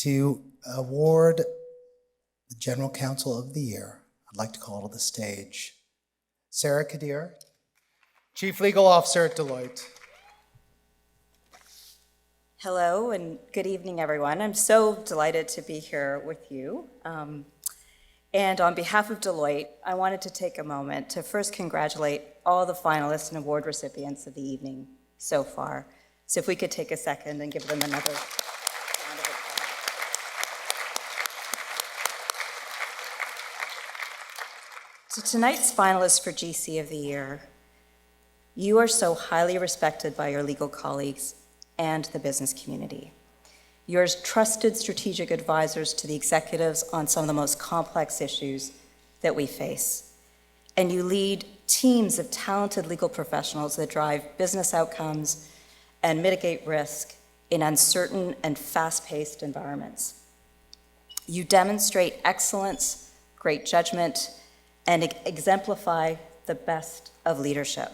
To award the General Counsel of the Year, I'd like to call to the stage Sarah Kadir, Chief Legal Officer at Deloitte. Hello and good evening, everyone. I'm so delighted to be here with you. And on behalf of Deloitte, I wanted to take a moment to first congratulate all the finalists and award recipients of the evening so far. So if we could take a second and give them another round of applause. So tonight's finalists for GC of the Year, you are so highly respected by your legal colleagues and the business community. You're trusted strategic advisors to the executives on some of the most complex issues that we face. And you lead teams of talented legal professionals that drive business outcomes and mitigate risk in uncertain and fast-paced environments. You demonstrate excellence, great judgment, and exemplify the best of leadership.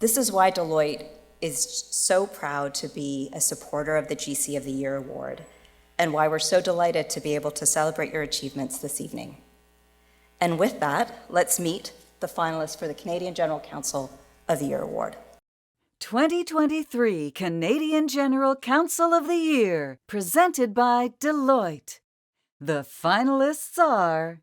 This is why Deloitte is so proud to be a supporter of the GC of the Year Award, and why we're so delighted to be able to celebrate your achievements this evening. And with that, let's meet the finalists for the Canadian General Counsel of the Year Award. 2023 Canadian General Counsel of the Year, presented by Deloitte. The finalists are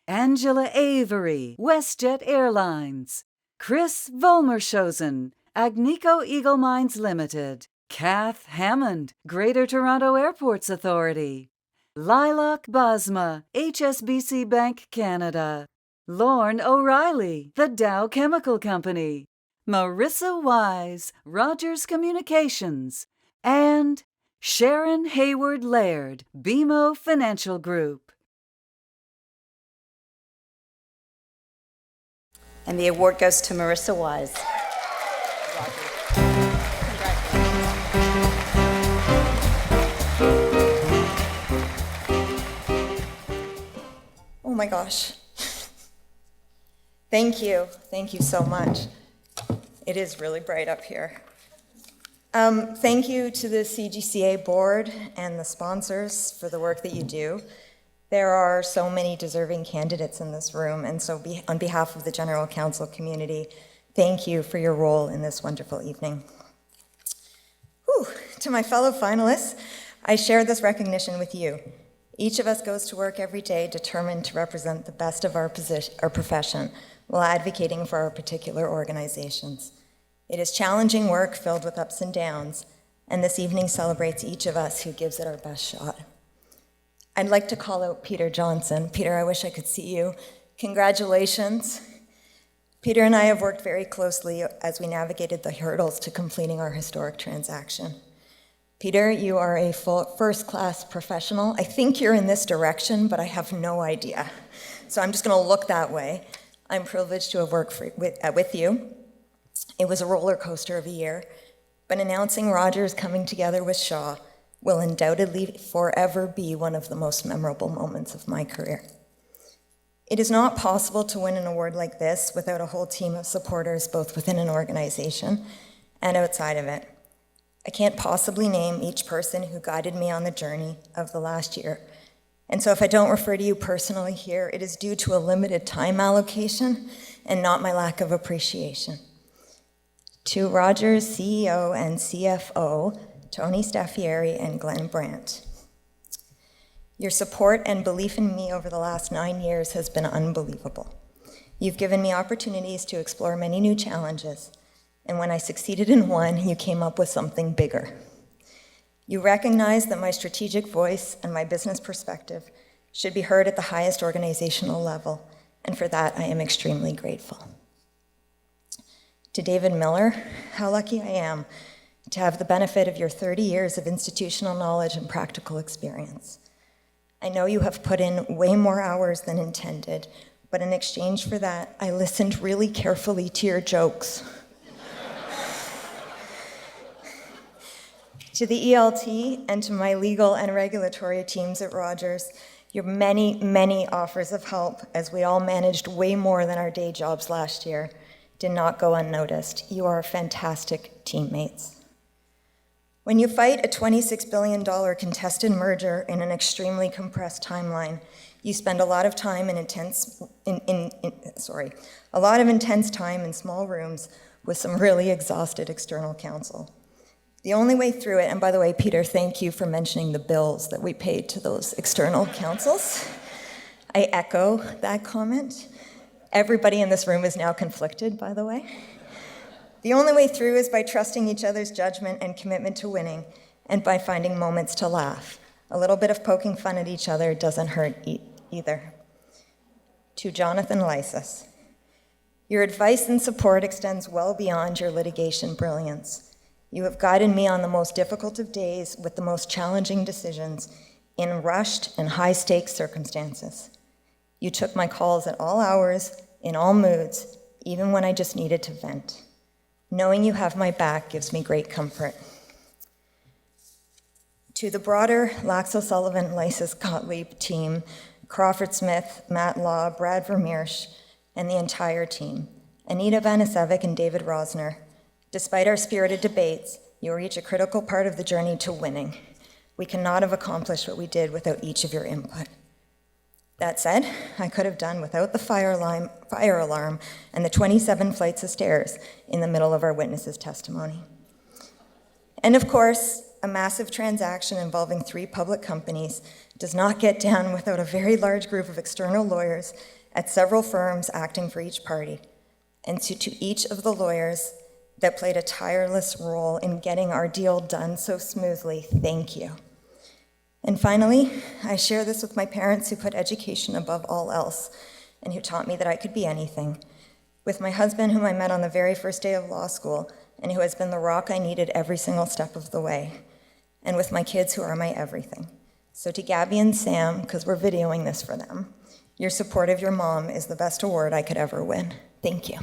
Angela Avery, WestJet Airlines; Chris Volmerschozen, Agnico Eagle Mines Limited; Kath Hammond, Greater Toronto Airports Authority; Lilac Basma, HSBC Bank Canada; Lorne O'Reilly, The Dow Chemical Company; Marisa Wyse, Rogers Communications; and Sharon Hayward Laird, BMO Financial Group. And the award goes to Marisa Wyse. Oh my gosh. Thank you so much. It is really bright up here. Thank you to the CGCA board and the sponsors for the work that you do. There are so many deserving candidates in this room, and so on behalf of the General Counsel community, thank you for your role in this wonderful evening. Whew. To my fellow finalists, I share this recognition with you. Each of us goes to work every day determined to represent the best of our profession while advocating for our particular organizations. It is challenging work filled with ups and downs, and this evening celebrates each of us who gives it our best shot. I'd like to call out Peter Johnson. Peter, I wish I could see you. Congratulations. Peter and I have worked very closely as we navigated the hurdles to completing our historic transaction. Peter, you are a first-class professional. I think you're in this direction, but I have no idea. So I'm just going to look that way. I'm privileged to have worked with you. It was a roller coaster of a year, but announcing Rogers coming together with Shaw will undoubtedly forever be one of the most memorable moments of my career. It is not possible to win an award like this without a whole team of supporters, both within an organization and outside of it. I can't possibly name each person who guided me on the journey of the last year. And so if I don't refer to you personally here, it is due to a limited time allocation and not my lack of appreciation. To Rogers CEO and CFO, Tony Staffieri and Glenn Brandt. Your support and belief in me over the last 9 years has been unbelievable. You've given me opportunities to explore many new challenges, and when I succeeded in one, you came up with something bigger. You recognize that my strategic voice and my business perspective should be heard at the highest organizational level, and for that I am extremely grateful. To David Miller, how lucky I am to have the benefit of your 30 years of institutional knowledge and practical experience. I know you have put in way more hours than intended, but in exchange for that, I listened really carefully to your jokes. To the ELT and to my legal and regulatory teams at Rogers, your many, many offers of help as we all managed way more than our day jobs last year did not go unnoticed. You are fantastic teammates. When you fight a $26 billion contested merger in an extremely compressed timeline, you spend a lot of time intense time in small rooms with some really exhausted external counsel. The only way through it, and by the way, Peter, thank you for mentioning the bills that we paid to those external counsels. I echo that comment. Everybody in this room is now conflicted, by the way. The only way through is by trusting each other's judgment and commitment to winning, and by finding moments to laugh. A little bit of poking fun at each other doesn't hurt either. To Jonathan Lysis, your advice and support extends well beyond your litigation brilliance. You have guided me on the most difficult of days with the most challenging decisions in rushed and high-stakes circumstances. You took my calls at all hours, in all moods, even when I just needed to vent. Knowing you have my back gives me great comfort. To the broader Lax O'Sullivan, Lysis Gottlieb team, Crawford Smith, Matt Law, Brad Vermeersch, and the entire team, Anita Vanasevic and David Rosner, despite our spirited debates, you are each a critical part of the journey to winning. We cannot have accomplished what we did without each of your input. That said, I could have done without the fire alarm and the 27 flights of stairs in the middle of our witnesses' testimony. And of course, a massive transaction involving 3 public companies does not get done without a very large group of external lawyers at several firms acting for each party. And to each of the lawyers that played a tireless role in getting our deal done so smoothly, thank you. And finally, I share this with my parents who put education above all else and who taught me that I could be anything. With my husband, whom I met on the very first day of law school and who has been the rock I needed every single step of the way. And with my kids who are my everything. So to Gabby and Sam, because we're videoing this for them, your support of your mom is the best award I could ever win. Thank you.